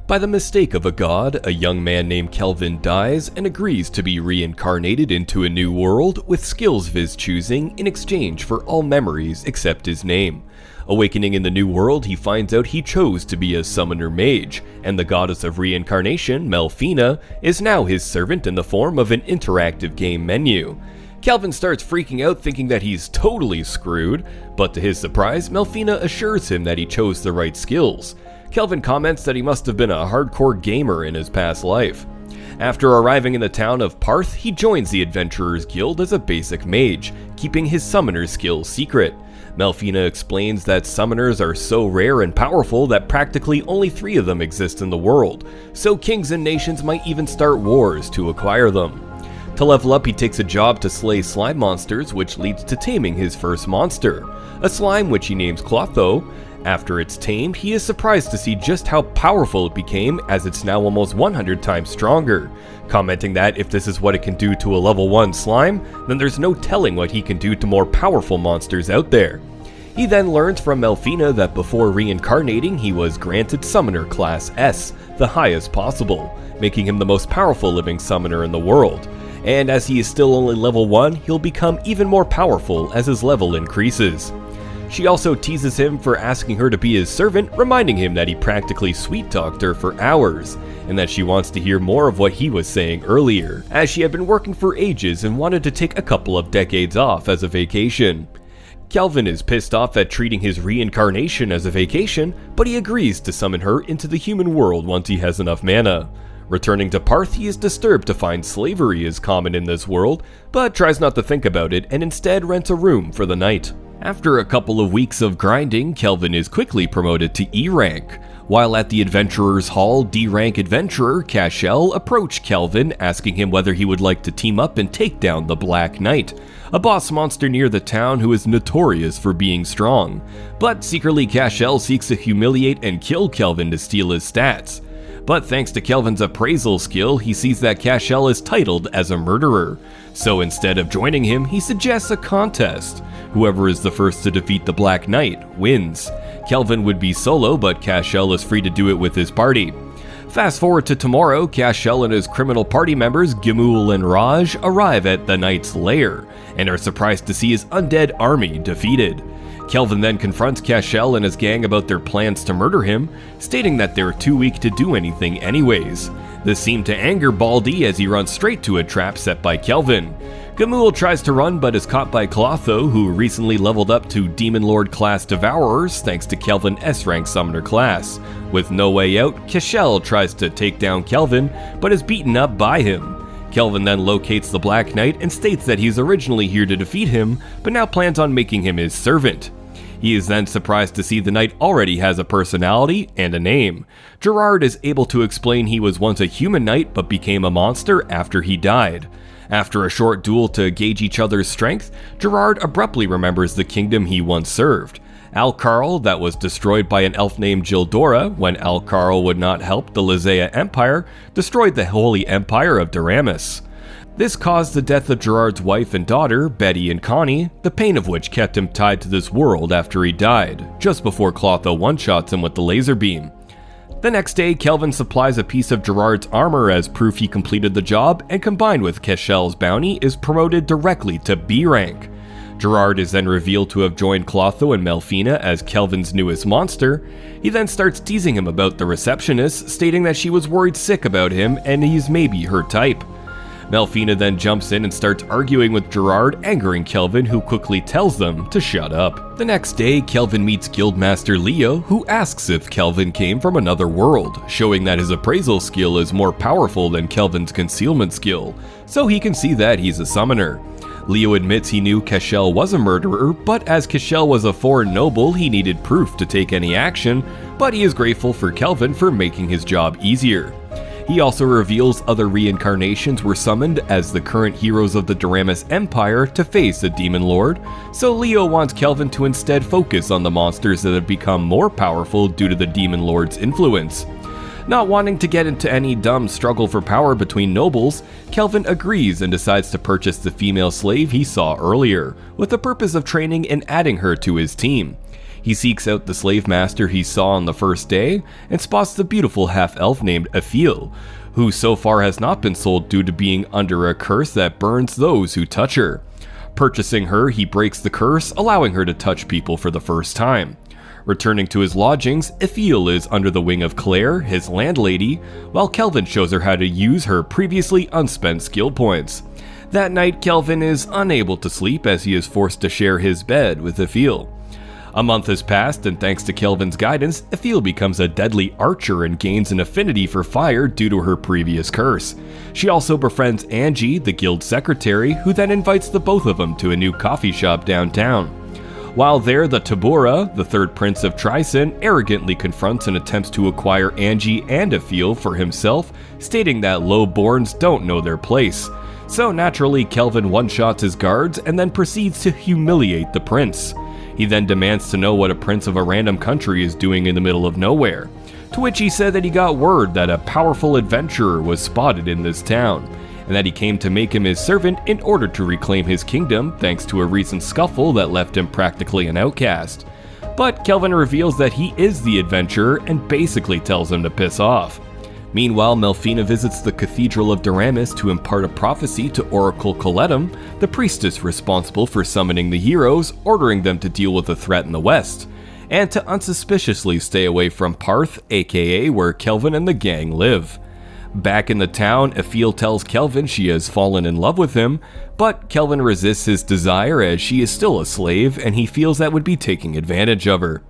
By the mistake of a god, a young man named Kelvin dies and agrees to be reincarnated into a new world with skills of his choosing in exchange for all memories except his name. Awakening in the new world, he finds out he chose to be a summoner mage, and the goddess of reincarnation, Melfina, is now his servant in the form of an interactive game menu. Kelvin starts freaking out thinking that he's totally screwed, but to his surprise, Melfina assures him that he chose the right skills. Kelvin comments that he must have been a hardcore gamer in his past life. After arriving in the town of Parth, he joins the Adventurers Guild as a basic mage, keeping his summoner skills secret. Melfina explains that summoners are so rare and powerful that practically only 3 of them exist in the world, so kings and nations might even start wars to acquire them. To level up, he takes a job to slay slime monsters, which leads to taming his first monster, a slime which he names Clotho. After it's tamed, he is surprised to see just how powerful it became, as it's now almost 100 times stronger, commenting that if this is what it can do to a level 1 slime, then there's no telling what he can do to more powerful monsters out there. He then learns from Melfina that before reincarnating, he was granted Summoner Class S, the highest possible, making him the most powerful living summoner in the world. And as he is still only level 1, he'll become even more powerful as his level increases. She also teases him for asking her to be his servant, reminding him that he practically sweet-talked her for hours, and that she wants to hear more of what he was saying earlier, as she had been working for ages and wanted to take a couple of decades off as a vacation. Kelvin is pissed off at treating his reincarnation as a vacation, but he agrees to summon her into the human world once he has enough mana. Returning to Parth, he is disturbed to find slavery is common in this world, but tries not to think about it and instead rents a room for the night. After a couple of weeks of grinding, Kelvin is quickly promoted to E rank. While at the Adventurers Hall, D-rank adventurer Cashel approached Kelvin, asking him whether he would like to team up and take down the Black Knight, a boss monster near the town who is notorious for being strong. But secretly, Cashel seeks to humiliate and kill Kelvin to steal his stats. But thanks to Kelvin's appraisal skill, he sees that Cashel is titled as a murderer. So instead of joining him, he suggests a contest. Whoever is the first to defeat the Black Knight wins. Kelvin would be solo, but Cashel is free to do it with his party. Fast forward to tomorrow, Cashel and his criminal party members Gimul and Raj arrive at the Knight's lair, and are surprised to see his undead army defeated. Kelvin then confronts Cashel and his gang about their plans to murder him, stating that they're too weak to do anything anyways. This seemed to anger Baldy as he runs straight to a trap set by Kelvin. Gimul tries to run but is caught by Clotho, who recently leveled up to Demon Lord class Devourers thanks to Kelvin S-rank Summoner class. With no way out, Cashel tries to take down Kelvin, but is beaten up by him. Kelvin then locates the Black Knight and states that he's originally here to defeat him, but now plans on making him his servant. He is then surprised to see the knight already has a personality and a name. Gerard is able to explain he was once a human knight but became a monster after he died. After a short duel to gauge each other's strength, Gerard abruptly remembers the kingdom he once served. Alcarl, that was destroyed by an elf named Gildora when Alcarl would not help the Lizea Empire, destroyed the Holy Empire of Daramus. This caused the death of Gerard's wife and daughter, Betty and Connie, the pain of which kept him tied to this world after he died, just before Clotho one-shots him with the laser beam. The next day, Kelvin supplies a piece of Gerard's armor as proof he completed the job, and combined with Cashel's bounty, is promoted directly to B rank. Gerard is then revealed to have joined Clotho and Melfina as Kelvin's newest monster. He then starts teasing him about the receptionist, stating that she was worried sick about him and he's maybe her type. Melfina then jumps in and starts arguing with Gerard, angering Kelvin, who quickly tells them to shut up. The next day, Kelvin meets Guildmaster Leo, who asks if Kelvin came from another world, showing that his appraisal skill is more powerful than Kelvin's concealment skill, so he can see that he's a summoner. Leo admits he knew Cashel was a murderer, but as Cashel was a foreign noble, he needed proof to take any action, but he is grateful for Kelvin for making his job easier. He also reveals other reincarnations were summoned as the current heroes of the Daramus Empire to face a Demon Lord, so Leo wants Kelvin to instead focus on the monsters that have become more powerful due to the Demon Lord's influence. Not wanting to get into any dumb struggle for power between nobles, Kelvin agrees and decides to purchase the female slave he saw earlier, with the purpose of training and adding her to his team. He seeks out the slave master he saw on the first day and spots the beautiful half-elf named Aphil, who so far has not been sold due to being under a curse that burns those who touch her. Purchasing her, he breaks the curse, allowing her to touch people for the first time. Returning to his lodgings, Aphil is under the wing of Claire, his landlady, while Kelvin shows her how to use her previously unspent skill points. That night, Kelvin is unable to sleep as he is forced to share his bed with Aphil. A month has passed, and thanks to Kelvin's guidance, Aphil becomes a deadly archer and gains an affinity for fire due to her previous curse. She also befriends Angie, the guild secretary, who then invites the both of them to a new coffee shop downtown. While there, the Tabora, the third prince of Trison, arrogantly confronts and attempts to acquire Angie and Aphil for himself, stating that low-borns don't know their place. So naturally, Kelvin one-shots his guards and then proceeds to humiliate the prince. He then demands to know what a prince of a random country is doing in the middle of nowhere, to which he said that he got word that a powerful adventurer was spotted in this town, and that he came to make him his servant in order to reclaim his kingdom thanks to a recent scuffle that left him practically an outcast. But Kelvin reveals that he is the adventurer and basically tells him to piss off. Meanwhile, Melfina visits the Cathedral of Duramus to impart a prophecy to Oracle Coletum, the priestess responsible for summoning the heroes, ordering them to deal with a threat in the west, and to unsuspiciously stay away from Parth, aka where Kelvin and the gang live. Back in the town, Aphil tells Kelvin she has fallen in love with him, but Kelvin resists his desire as she is still a slave and he feels that would be taking advantage of her.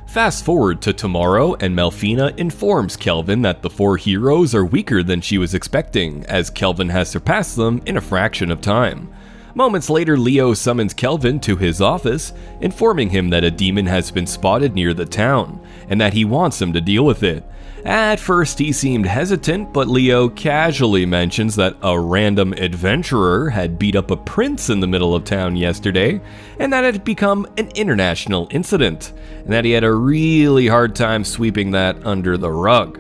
Fast forward to tomorrow, and Melfina informs Kelvin that the four heroes are weaker than she was expecting, as Kelvin has surpassed them in a fraction of time. Moments later, Leo summons Kelvin to his office, informing him that a demon has been spotted near the town, and that he wants him to deal with it. At first he seemed hesitant, but Leo casually mentions that a random adventurer had beat up a prince in the middle of town yesterday, and that it had become an international incident, and that he had a really hard time sweeping that under the rug.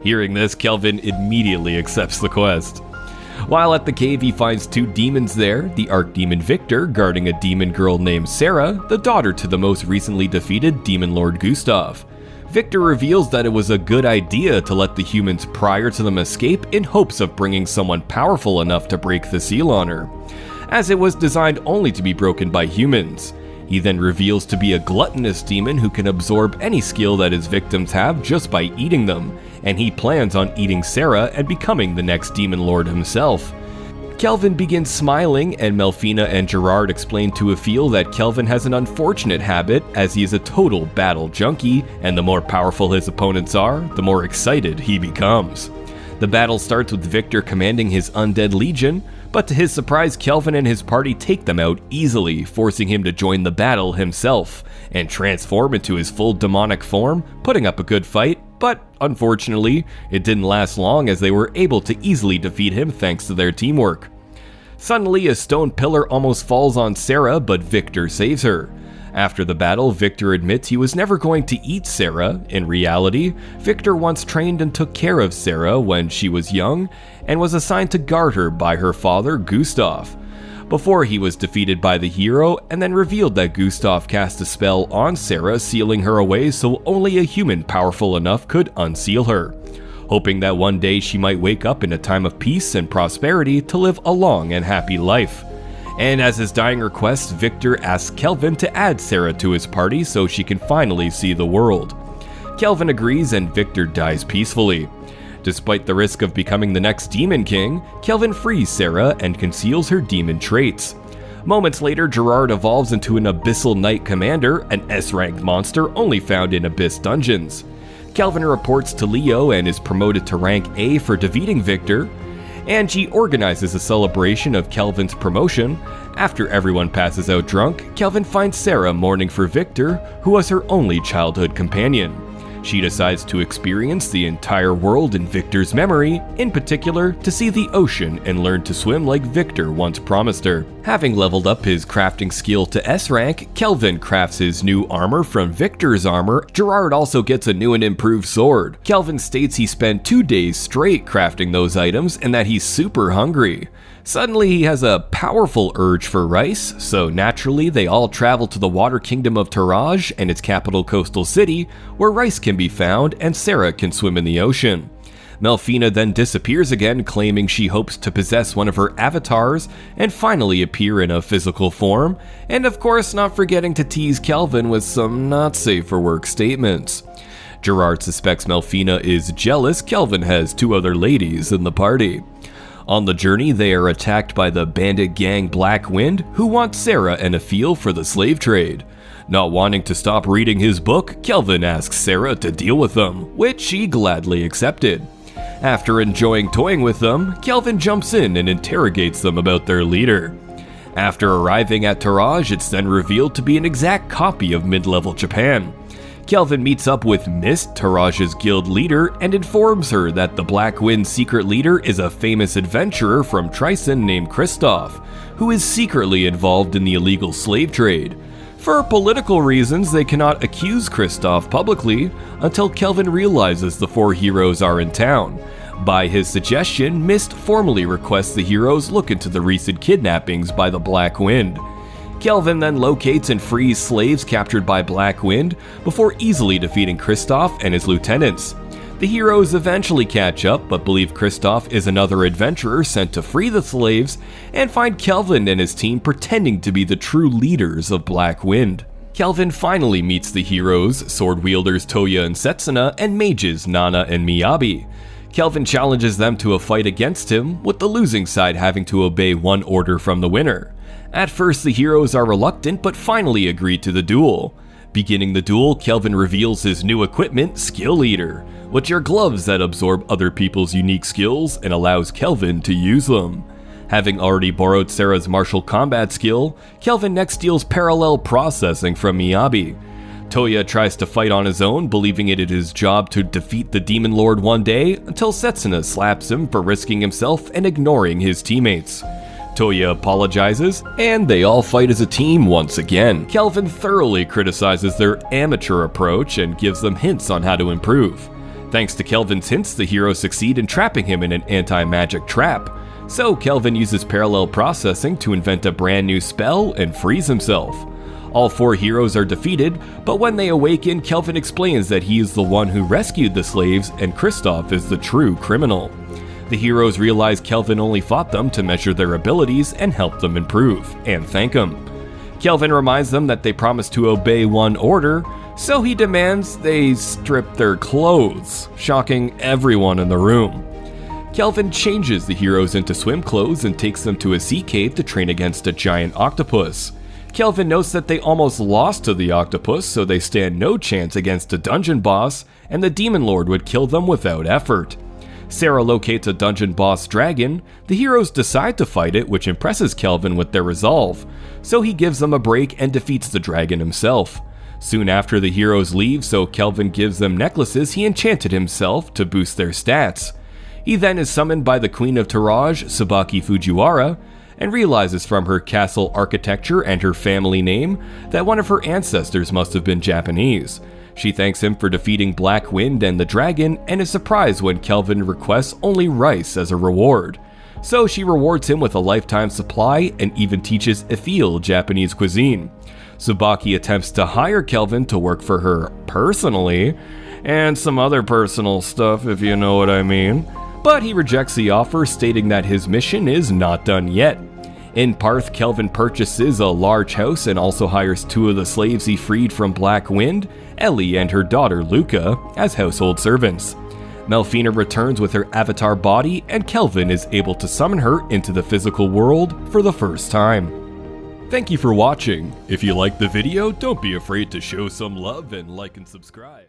Hearing this, Kelvin immediately accepts the quest. While at the cave, he finds two demons there, the Archdemon Victor guarding a demon girl named Sarah, the daughter to the most recently defeated Demon Lord Gustav. Victor reveals that it was a good idea to let the humans prior to them escape in hopes of bringing someone powerful enough to break the seal on her, as it was designed only to be broken by humans. He then reveals to be a gluttonous demon who can absorb any skill that his victims have just by eating them, and he plans on eating Sarah and becoming the next Demon Lord himself. Kelvin begins smiling, and Melfina and Gerard explain to Aphil that Kelvin has an unfortunate habit as he is a total battle junkie, and the more powerful his opponents are, the more excited he becomes. The battle starts with Victor commanding his undead legion, but to his surprise, Kelvin and his party take them out easily, forcing him to join the battle himself, and transform into his full demonic form, putting up a good fight, but unfortunately, it didn't last long as they were able to easily defeat him thanks to their teamwork. Suddenly, a stone pillar almost falls on Sarah, but Victor saves her. After the battle, Victor admits he was never going to eat Sarah. In reality, Victor once trained and took care of Sarah when she was young, and was assigned to guard her by her father, Gustav, before he was defeated by the hero, and then revealed that Gustav cast a spell on Sarah, sealing her away so only a human powerful enough could unseal her, hoping that one day she might wake up in a time of peace and prosperity to live a long and happy life. And as his dying request, Victor asks Kelvin to add Sarah to his party so she can finally see the world. Kelvin agrees and Victor dies peacefully. Despite the risk of becoming the next Demon King, Kelvin frees Sarah and conceals her demon traits. Moments later, Gerard evolves into an Abyssal Knight Commander, an S-ranked monster only found in Abyss dungeons. Kelvin reports to Leo and is promoted to rank A for defeating Victor. Angie organizes a celebration of Kelvin's promotion. After everyone passes out drunk, Kelvin finds Sarah mourning for Victor, who was her only childhood companion. She decides to experience the entire world in Victor's memory, in particular to see the ocean and learn to swim like Victor once promised her. Having leveled up his crafting skill to S rank, Kelvin crafts his new armor from Victor's armor. Gerard also gets a new and improved sword. Kelvin states he spent 2 days straight crafting those items and that he's super hungry. Suddenly he has a powerful urge for rice, so naturally they all travel to the water kingdom of Taraj and its capital coastal city, where rice can be found and Sarah can swim in the ocean. Melfina then disappears again, claiming she hopes to possess one of her avatars and finally appear in a physical form, and of course not forgetting to tease Kelvin with some not safe for work statements. Gerard suspects Melfina is jealous Kelvin has 2 other ladies in the party. On the journey, they are attacked by the bandit gang Black Wind, who want Sarah and Aphil for the slave trade. Not wanting to stop reading his book, Kelvin asks Sarah to deal with them, which she gladly accepted. After enjoying toying with them, Kelvin jumps in and interrogates them about their leader. After arriving at Taraj, it's then revealed to be an exact copy of mid-level Japan. Kelvin meets up with Mist, Taraj's guild leader, and informs her that the Black Wind's secret leader is a famous adventurer from Trison named Kristoff, who is secretly involved in the illegal slave trade. For political reasons, they cannot accuse Kristoff publicly until Kelvin realizes the 4 heroes are in town. By his suggestion, Mist formally requests the heroes look into the recent kidnappings by the Black Wind. Kelvin then locates and frees slaves captured by Black Wind before easily defeating Kristoff and his lieutenants. The heroes eventually catch up, but believe Kristoff is another adventurer sent to free the slaves, and find Kelvin and his team pretending to be the true leaders of Black Wind. Kelvin finally meets the heroes, sword wielders Toya and Setsuna, and mages Nana and Miyabi. Kelvin challenges them to a fight against him, with the losing side having to obey one order from the winner. At first the heroes are reluctant, but finally agree to the duel. Beginning the duel, Kelvin reveals his new equipment, Skill Leader, which are gloves that absorb other people's unique skills and allows Kelvin to use them. Having already borrowed Sarah's martial combat skill, Kelvin next steals parallel processing from Miyabi. Toya tries to fight on his own, believing it is his job to defeat the Demon Lord one day, until Setsuna slaps him for risking himself and ignoring his teammates. Toya apologizes, and they all fight as a team once again. Kelvin thoroughly criticizes their amateur approach and gives them hints on how to improve. Thanks to Kelvin's hints, the heroes succeed in trapping him in an anti-magic trap. So Kelvin uses parallel processing to invent a brand new spell and frees himself. All 4 heroes are defeated, but when they awaken, Kelvin explains that he is the one who rescued the slaves and Kristoff is the true criminal. The heroes realize Kelvin only fought them to measure their abilities and help them improve, and thank him. Kelvin reminds them that they promised to obey one order, so he demands they strip their clothes, shocking everyone in the room. Kelvin changes the heroes into swim clothes and takes them to a sea cave to train against a giant octopus. Kelvin notes that they almost lost to the octopus, so they stand no chance against a dungeon boss, and the Demon Lord would kill them without effort. Sarah locates a dungeon boss dragon. The heroes decide to fight it, which impresses Kelvin with their resolve, so he gives them a break and defeats the dragon himself. Soon after, the heroes leave, so Kelvin gives them necklaces he enchanted himself to boost their stats. He then is summoned by the Queen of Taraj, Tsubaki Fujiwara, and realizes from her castle architecture and her family name that one of her ancestors must have been Japanese. She thanks him for defeating Black Wind and the dragon, and is surprised when Kelvin requests only rice as a reward. So she rewards him with a lifetime supply and even teaches Aphil Japanese cuisine. Tsubaki attempts to hire Kelvin to work for her personally, and some other personal stuff if you know what I mean, but he rejects the offer, stating that his mission is not done yet. In Parth, Kelvin purchases a large house and also hires 2 of the slaves he freed from Black Wind, Ellie and her daughter Luca, as household servants. Melfina returns with her avatar body, and Kelvin is able to summon her into the physical world for the first time. Thank you for watching. If you liked the video, don't be afraid to show some love and like and subscribe.